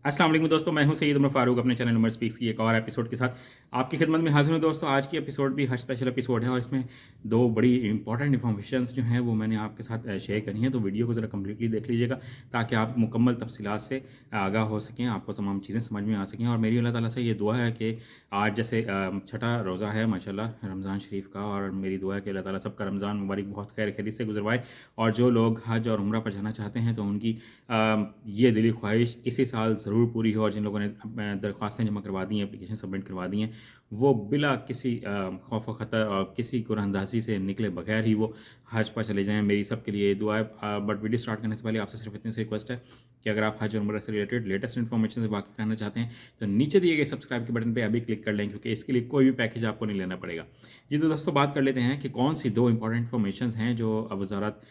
अस्सलाम वालेकुम दोस्तों, मैं हूं सैयद उमर फारूक अपने चैनल उमर स्पीक्स की एक और एपिसोड के साथ आपकी खिदमत में हाजिर हूं। दोस्तों, आज की एपिसोड भी हज स्पेशल एपिसोड है और इसमें दो बड़ी इंपॉर्टेंट इन्फॉर्मेशंस जो हैं वो मैंने आपके साथ शेयर करनी है। तो वीडियो को ज़रा कम्प्लीटली देख लीजिएगा ताकि आप मुकम्मल तफसीलात से आगाह हो सकें, आपको तमाम चीज़ें समझ में आ सकें। और मेरी अल्लाह ताला से ये दुआ है कि आज जैसे छठा रोज़ा है माशाल्लाह रमज़ान शरीफ का, और मेरी दुआ है कि अल्लाह ताला सबका रमज़ान मुबारक बहुत खैर खैरियत से गुजरवाए। और जो लोग हज और उम्रा पर जाना चाहते हैं तो उनकी ये दिली ख्वाहिश इसी साल ज़रूर पूरी हो। और जिन लोगों ने दरख्वास्तें जमा करवा दी हैं, एप्लीकेशन सबमिट करवा दी हैं, वो बिला किसी खौफ व ख़तर और किसी कुरानंदाज़ी से निकले बगैर ही वो हज पर चले जाएँ। मेरी सब के लिए ये दुआ है। बट वीडियो स्टार्ट करने से पहले आपसे सिर्फ इतनी सी रिक्वेस्ट है कि अगर आप हज और उम्रा से रिलेटेड लेटेस्ट इन्फॉर्मेशन से वाकिफ़ रहना चाहते हैं तो नीचे दिए गए सब्सक्राइब के बटन पर अभी क्लिक कर लें, क्योंकि इसके लिए कोई भी पैकेज आपको नहीं लेना पड़ेगा। ये तो दोस्तों बात कर लेते हैं कि कौन सी दो इंपॉर्टेंट इन्फॉर्मेशन हैं जो वज़ारत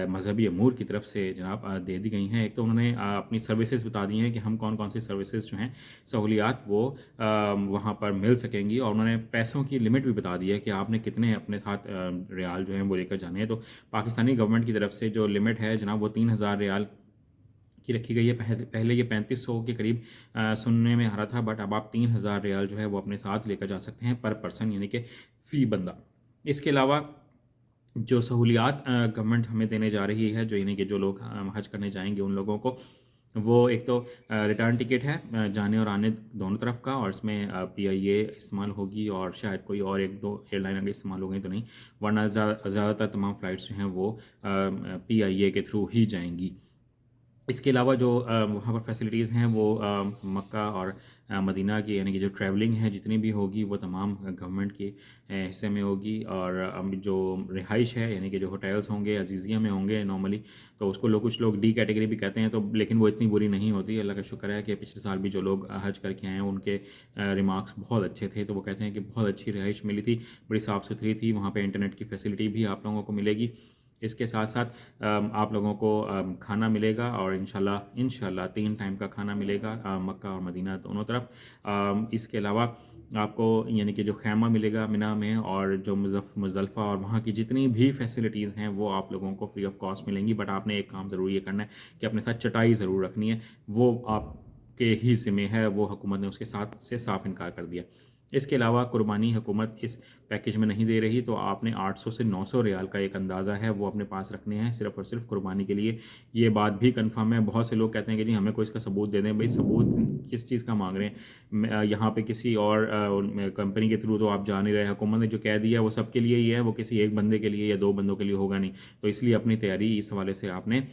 मजहबी अमूर की तरफ से जनाब दे दी गई हैं। एक तो उन्होंने अपनी सर्विसेज बता दी हैं कि हम कौन कौन सी सर्विसेज जो हैं, सहूलियात वो वहाँ पर मिल सकेंगी। और उन्होंने पैसों की लिमिट भी बता दी है कि आपने कितने अपने साथ रियाल जो हैं वो लेकर जाने हैं। तो पाकिस्तानी गवर्नमेंट की तरफ से जो लिमिट है जनाब वो 3000 रियाल की रखी गई है। पहले ये 3500 के करीब सुनने में आ रहा था, बट अब आप 3000 रियाल जो है वो अपने साथ लेकर जा सकते हैं पर पर्सन, यानी कि फ़ी बंदा। इसके अलावा जो सहूलियात गवर्नमेंट हमें देने जा रही है, जो यानी कि जो लोग हज करने जाएंगे उन लोगों को, वो एक तो रिटर्न टिकट है जाने और आने दोनों तरफ का, और इसमें PIA इस्तेमाल होगी और शायद कोई और एक दो एयरलाइन अगर इस्तेमाल हो गई तो नहीं, वरना ज़्यादातर तमाम फ़्लाइट्स जो हैं वो PIA के थ्रू ही जाएंगी। इसके अलावा जो वहाँ पर फैसिलिटीज़ हैं वो मक्का और मदीना की, यानी कि जो ट्रैवलिंग है जितनी भी होगी वो तमाम गवर्नमेंट के हिस्से में होगी। और जो रिहाइश है, यानी कि जो होटल्स होंगे अजीज़िया में होंगे नॉर्मली, तो उसको कुछ लोग D कैटेगरी भी कहते हैं, तो लेकिन वो इतनी बुरी नहीं होती। अल्लाह का शुक्र है कि पिछले साल भी जो लोग हज करके आए हैं उनके रिमार्क्स बहुत अच्छे थे। तो वो कहते हैं कि बहुत अच्छी रिहाइश मिली थी, बड़ी साफ़ सुथरी थी, वहाँ पर इंटरनेट की फैसिलिटी भी आप लोगों को मिलेगी। इसके साथ साथ आप लोगों को खाना मिलेगा, और इंशाल्लाह 3 टाइम का खाना मिलेगा मक्का और मदीना दोनों तरफ। इसके अलावा आपको यानी कि जो खैमा मिलेगा मिना में, और जो मुज़दलिफ़ा और वहाँ की जितनी भी फैसिलिटीज़ हैं वो आप लोगों को फ्री ऑफ कॉस्ट मिलेंगी। बट आपने एक काम ज़रूर ये करना है कि अपने साथ चटाई ज़रूर रखनी है, वो आपके ही ज़िम्मे है, वो हुकूमत ने उसके साथ से साफ इनकार कर दिया। इसके अलावा कुर्बानी हुकूमत इस पैकेज में नहीं दे रही, तो आपने 800 से 900 रियाल का एक अंदाज़ा है वो अपने पास रखने हैं सिर्फ़ और सिर्फ कुर्बानी के लिए। ये बात भी कंफर्म है। बहुत से लोग कहते हैं कि जी हमें कोई इसका सबूत दे दें। भाई सबूत किस चीज़ का मांग रहे हैं? यहाँ पे किसी और कंपनी के थ्रू तो आप जा नहीं रहे। हुकूमत ने जो कह दिया है वो सबके लिए ही है, वो किसी एक बंदे के लिए या 2 बंदों के लिए होगा नहीं। तो इसलिए अपनी तैयारी इस हवाले से आपने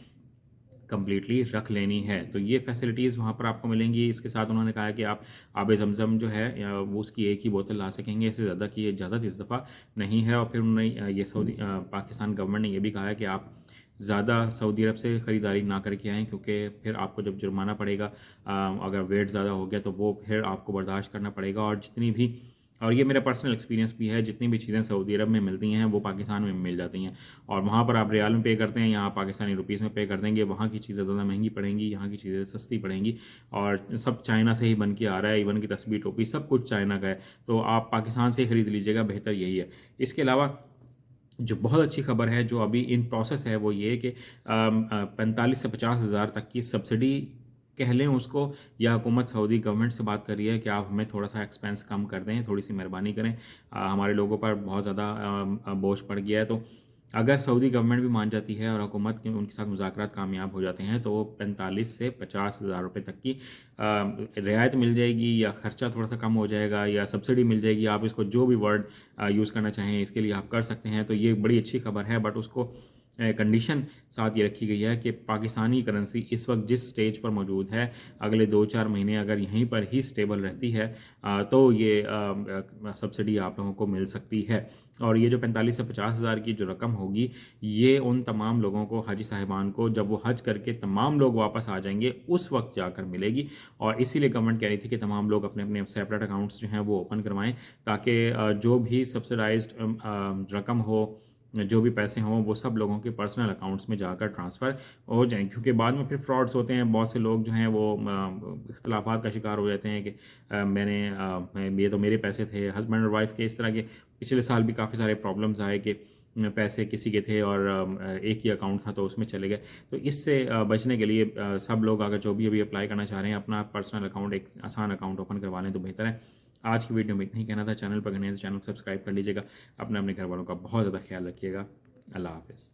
कम्प्लीटली रख लेनी है। तो ये फैसिलिटीज़ वहाँ पर आपको मिलेंगी। इसके साथ उन्होंने कहा है कि आप आब ज़मज़म जो है वो उसकी एक ही बोतल ला सकेंगे, इससे ज़्यादा की इजाज़त इस दफ़ा नहीं है। और फिर उन्होंने ये पाकिस्तान गवर्नमेंट ने ये भी कहा है कि आप ज़्यादा सऊदी अरब से ख़रीदारी ना करके आएँ, क्योंकि फिर आपको जब जुर्माना पड़ेगा अगर वेट ज़्यादा हो गया तो वो फिर आपको बर्दाश्त करना पड़ेगा। और जितनी भी, और ये मेरा पर्सनल एक्सपीरियंस भी है, जितनी भी चीज़ें सऊदी अरब में मिलती हैं वो पाकिस्तान में मिल जाती हैं। और वहाँ पर आप रियाल में पे करते हैं, यहाँ पाकिस्तानी रुपीस में पे कर देंगे, वहाँ की चीज़ें ज़्यादा महंगी पड़ेंगी, यहाँ की चीज़ें सस्ती पड़ेंगी। और सब चाइना से ही बन के आ रहा है, इवन की तस्बीर टोपी सब कुछ चाइना का है। तो आप पाकिस्तान से ही ख़रीद लीजिएगा, बेहतर यही है। इसके अलावा जो बहुत अच्छी खबर है जो अभी इन प्रोसेस है वो ये कि 45 से 50 हज़ार तक की सब्सिडी कह लें उसको, या हुकूमत सऊदी गवर्नमेंट से बात कर रही है कि आप हमें थोड़ा सा एक्सपेंस कम कर दें, थोड़ी सी मेहरबानी करें, हमारे लोगों पर बहुत ज़्यादा बोझ पड़ गया है। तो अगर सऊदी गवर्नमेंट भी मान जाती है और हुकूमत के उनके साथ मुज़ाकरात कामयाब हो जाते हैं तो 45 से 50 हज़ार रुपये तक की रियायत मिल जाएगी, या ख़र्चा थोड़ा सा कम हो जाएगा, या सब्सिडी मिल जाएगी। आप इसको जो भी वर्ड यूज़ करना चाहें इसके लिए आप कर सकते हैं। तो ये बड़ी अच्छी खबर है। बट उसको कंडीशन साथ ये रखी गई है कि पाकिस्तानी करेंसी इस वक्त जिस स्टेज पर मौजूद है, अगले 2-4 महीने अगर यहीं पर ही स्टेबल रहती है तो ये सब्सिडी आप लोगों को मिल सकती है। और ये जो 45 से 50 हज़ार की जो रकम होगी, ये उन तमाम लोगों को, हाजी साहिबान को, जब वो हज करके तमाम लोग वापस आ जाएंगे उस वक्त जाकर मिलेगी। और इसीलिए गवर्नमेंट कह रही थी कि तमाम लोग अपने अपने सेपरेट अकाउंट्स जो हैं वो ओपन करवाएं, ताकि जो भी सब्सिडाइज्ड रकम हो, जो भी पैसे हों, वो सब लोगों के पर्सनल अकाउंट्स में जाकर ट्रांसफ़र हो जाएँ। क्योंकि बाद में फिर फ्रॉड्स होते हैं, बहुत से लोग जो हैं वो इख्तलाफात का शिकार हो जाते हैं कि ये तो मेरे पैसे थे, हस्बैंड और वाइफ के। इस तरह के पिछले साल भी काफ़ी सारे प्रॉब्लम्स आए कि پیسے کسی کے تھے اور ایک ہی اکاؤنٹ تھا تو اس میں چلے گئے. تو اس سے بچنے کے لیے سب لوگ اگر جو بھی ابھی اپلائی کرنا چاہ رہے ہیں اپنا پرسنل اکاؤنٹ ایک آسان اکاؤنٹ اوپن کروا لیں تو بہتر ہے. آج کی ویڈیو میں اتنا ہی کہنا تھا. چینل پر گئے ہیں تو چینل کو سبسکرائب کر لیجیے گا. اپنے گھر والوں کا بہت زیادہ خیال رکھیے گا. اللہ حافظ.